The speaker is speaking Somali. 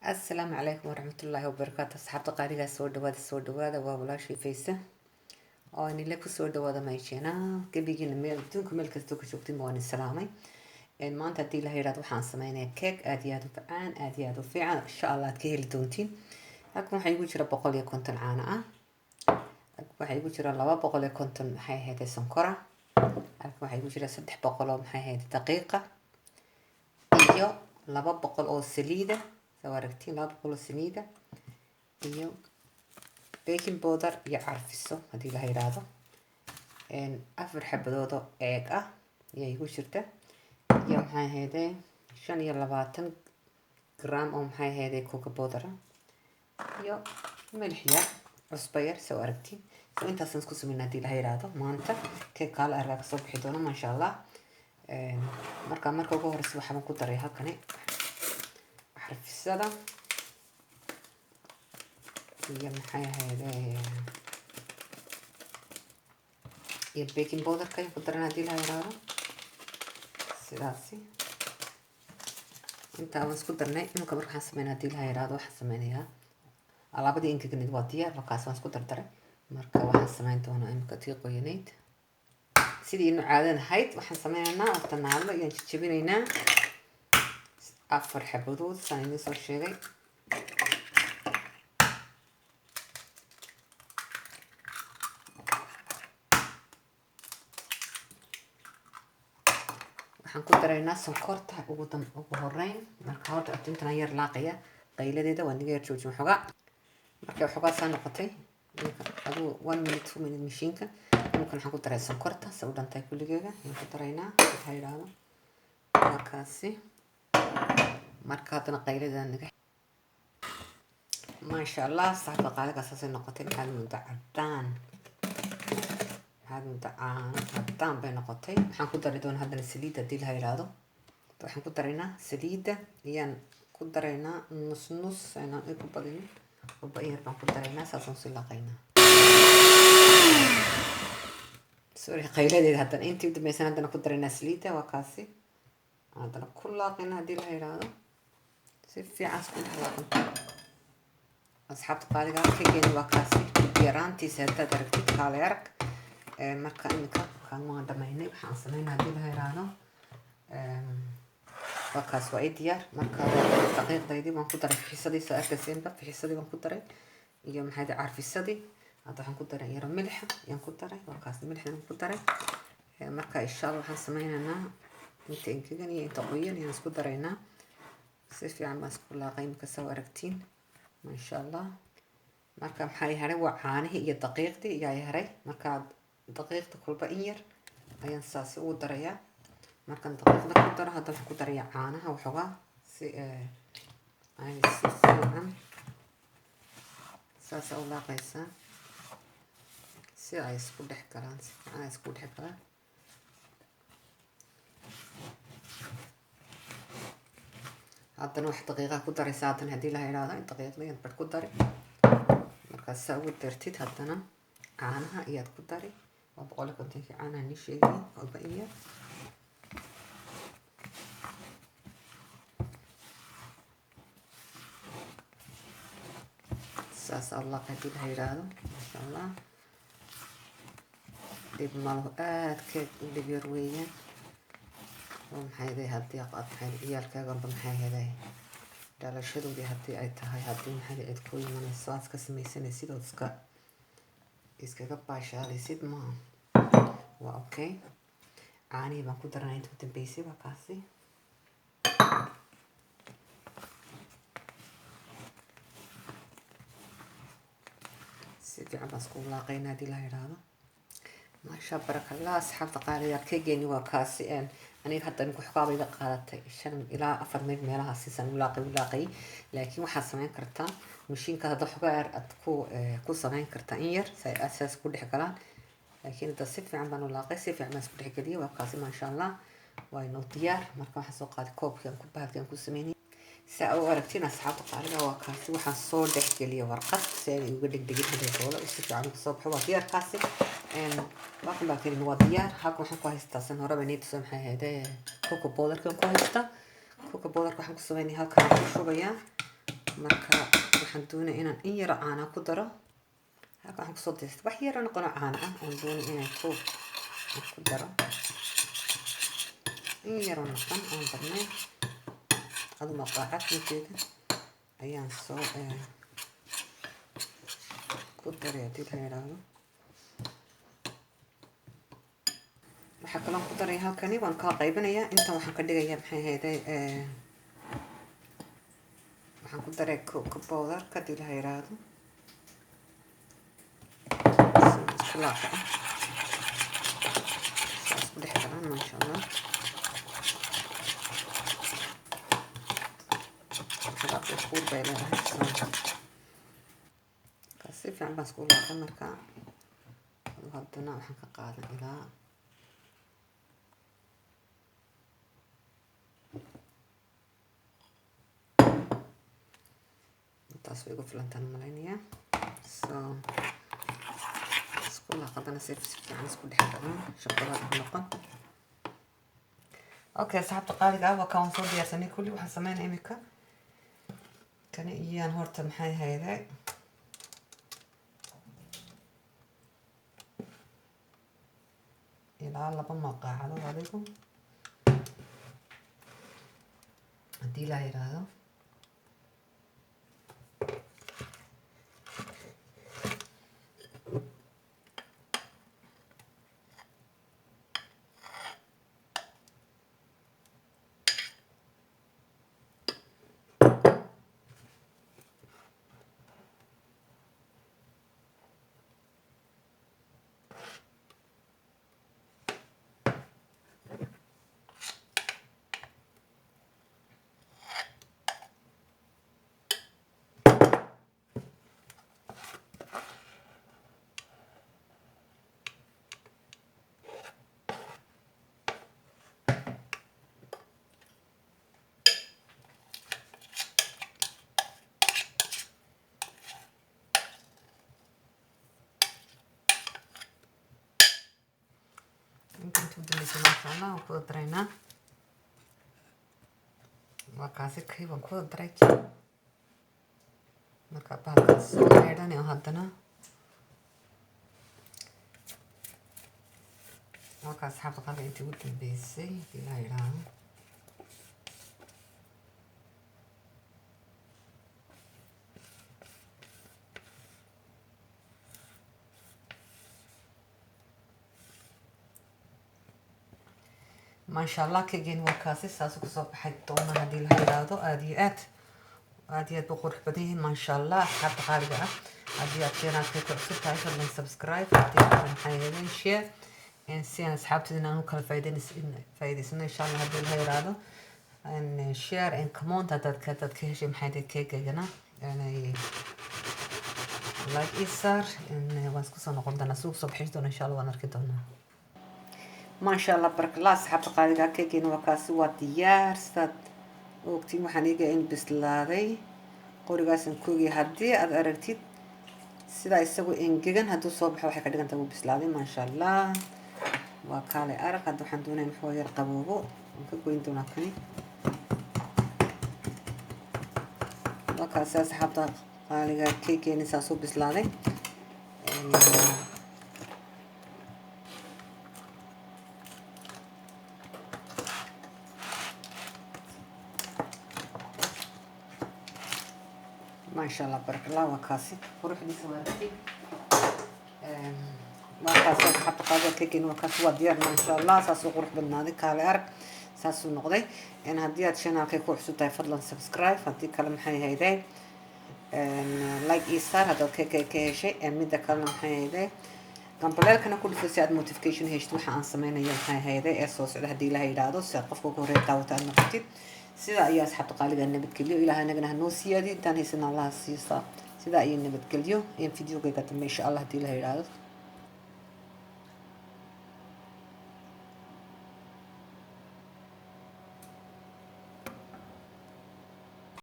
السلام عليكم ورحمة الله وبركاته. أصحاب قاريga soo dhawaada waa walaashii Faysa oo inila ku soo dhawaada meeshana gabigiina meel dunka meel kasta ku joogtiin waan salaamay maanta hadii la yiraahdo waxaan sameeynaa cake aad iyo aad u fiican insha Allah aad ka heli doontiin halkan waxa igu jira 150 caano ah waxa igu jira 250 maxay ahayd sonkora halkan waxa igu jira 300 maxay ahayd daqiiqa iyo 200 oo saliida سواركتين لا بقول سنيدة iyo baking powder iyo carfiso hadii la yiraahdo afar xabadood oo eeg ah ayay igu jirta iyo maxay ahayd 25 gram oo maxay ahayd cocoa powder iyo milix yar cusbo yar soo aragtiin intaas aan isku sameeyay hadii la yiraahdo maanta cake kala arag soo bixi doona ma sha Allah marka ugu horeysa waxaan ku daray halkan عرفسada iyo maxay ahayd iyo baking powder ka ku darana hadii la yiraahdo sidaasi inta aan isku darnay inka markaan sameeyay hadii la yiraahdo waxaan sameeyaa alaabadii ingredient waa diyaar markaas waan isku dardaray marka waxaan sameyn doonaa imka tii qoyanayd sidii inuu caadada ahayd waxaan sameeynaa waqtanaadlo iyo jajabinaynaa afar xabadood saan soo sheegay waxaan ku daraynaa sonkorta ugu horeyn marka horta intan yar laaqaya qayladeeda waa niga yar joojin xogaa marka xogaa saan noqotay aduu 1 minute 2 minute mashiinka waxaan ku daray sonkorta soo dhantay kulligeeda ku daraynaa waxa yiraahdo markaasi marka hadana qayladana naga ma sha Allah saxba qaaliga saasay noqotay maxaa mudacaan bay noqotay waxaan ku dari doonaa hadana saliid hadii la yiraahdo waxaan ku daraynaa saliida iyaan ku daraynaa nus ayna ku badin oo bayar baan ku daraynaa saasoo si laqaynaa sorry qayladeeda hadana intii dambeysana hadana ku daraynaa saliida waa kaasi hadana ku laqaynaa hadii la yiraahdo في عسكر هلا أصحاب قالوا كيجي وكاسي يرانتي سنتا دركتي كاليرك مركا إنك كان ما دميني حاسمين هذي الهيرانو وكاس وإيديار مركا دقيق دايدي ما كنت في حصدي سألت سينبا في حصدي ما كنت ري يوم هذا عارف الصدي هذا حنكون ترى يرى ملح يوم كنت ري وكاس ملح يوم كنت ري مركا إن شاء الله حاسمين أنا أنت إنك جاني أنت قوية يعني سكوت رينا si fiican baan isku laaqay marka soo aragtiin ma sha Allah marka maxay haray waa caanaha iyo daqiiqdii ayaa haray marka daqiiqda kulba in yar ayaan saas u darayaa marka daqiiqda ku daro hadda ku darayaa caanaha waxooga si ay si fiican saas u laaqaysa si ay isku dhex galaan si fiican ay isku dhex galaan haddana wax daqiiqa ku daray saatan hadii la yiraahdo in daqiiqadan bad ku dari markaas saa ugu dartid haddana caanaha iyaad ku dari waa 150 caanaha ni sheegay walba in yar saas Allah hadii la yiraahdo insha Allah dib malo aad ka dhib yar weeyaan maxay day hadii qaad maxay ciyaalkaaga maxay heday dhalashadooda hadii ay tahay hadii maxay ay ku imanayso aad ka sameeysanaysid oo iskaga baashaalaysid ma waa okay caani baan ku daranay inta dambeysay waa kaasi si fiican baan isku laaqaynaa hadii la yiraahdo ما شاء بارك الله أصحاب قالوا كيجيني وكاسي أنا حتى إنكم حقابي قالت الشن إلى أفر من ميلها سيسن ولاقي لكن واحد سمين كرتان مشين كهذا حقار كو سمين كرتان إير أساس كل حكلان لكن التصيف عم بنلاقي سيف عم نسكت حكلي وكاسي ما شاء الله وينو ديار مركب حسوا قاد كوب كان كوب هذا كان كو سميني سأو أركتين أصحاب قالوا وكاسي وحصول حكلي ورقة سير يقول لك دقيقة هذا ولا إيش عم الصبح وديار كاسي باقي باقي الوضيار هاكو حكوا هيستاسن هرا بنيت سمحة هذا كوكو بودر كم كو هيستا كوكو بودر كو حكوا سويني هاكا شو بيا marka waxaan doonaya inaan in yar caana ku daro. halka waxaan kusoo daystay wax yar oo qano caana ah oon doonaya inaan ku daro in yar oo noqon oon darnay adu maqaacad inteeda ayaan soo ku daray hadii la yiraahdo. waxaa kaloo ku daray halkani waan ka qaybinayaa inta waxaan ka dhigayaa maxay ahaydey waxaan ku daray cocoa powder kadib la yiraahdo islaaqa ah saas ku dhex galan masha Allah. waxaa ku isku beelahay kasi fiican baan isku laaqay marka haddana waxaan ka qaadan ilaa taas way ugu filantaan malaynayaa. so isku laaqadana si fiican isku dhex galan shaqada noqon. okay saxabta qaaliga ah waa kaan soo diyaarsanay kulli. waxaan sameynaa imika kani iyaan horta maxay hayday ilaa 2 maqaacadood adigu haddii la yiraahdo. masha Allah waan ku daraynaa. waa kaasi kii waan ku daray marka bahalkaas leedhan oo haddana waa kaas xabta qaali intii ugu dambeysay hadii la yiraahdo. ما شاء الله كيجين وكاسي ساسو كسوب حد دونا هدي الهيرادو اديات بقرح بديهن ما شاء الله حتى خارجة اديات كينا كيكو عصب تعيشوا من سبسكرايب اديات من حيالين شير ان سيان اصحابتي انانو كلا فايدين ان شاء الله هدي الهيرادو ان شير ان كومنت ادات كيشي محايدي كيكا جنا يعني لايك إيسار ان واسكو سنو قردنا سوق صبحيش دون ان شاء الله ونركي دونا. ما شاء الله بارك الله صحابتي قاليقا كيكين وكاسي waa diyaar sad ogtiin waxaan iga in bislaaday qorigaas kuugi hadii aad aragtid sida isagu engegan haduu soo baxo waxay ka dhigantaa uu bislaaday ma sha Allah. waa kale arag hadda waxaan doonayaa maxoo yar qaboobo ka goyn doona kani waa kaas صحابتا qaaliga keekeen saasoo bislaaday ما شاء الله بارك الله وكاسي وروح لي سوارتي ما كاسي حط قاعده كيكين وكاسي وديار ما شاء الله ساسو قروح بالنادي كالي ارك ساسو نقضي ان هدي شانالكي كو حسوتاي فضلا سبسكرايب هدي كلام محي هيداي لايك ايسار هذا كي شيء ميدا كلام محي هيداي قنبلال كنا كل فساد نوتيفيكيشن هيشت waxa aan sameeynaa maxay hayday ee soo socda hadii la yiraahdo si qofku ku horeey daawataan noqotid sida ay asxaabta qaaliga nabadgelyo ilaahay nagana noo siyaadi intaan haysan Allah siisaa sida ay nabadgelyo in fiidiyoga ka dambeeyo insha Allah hadii la yiraahdo.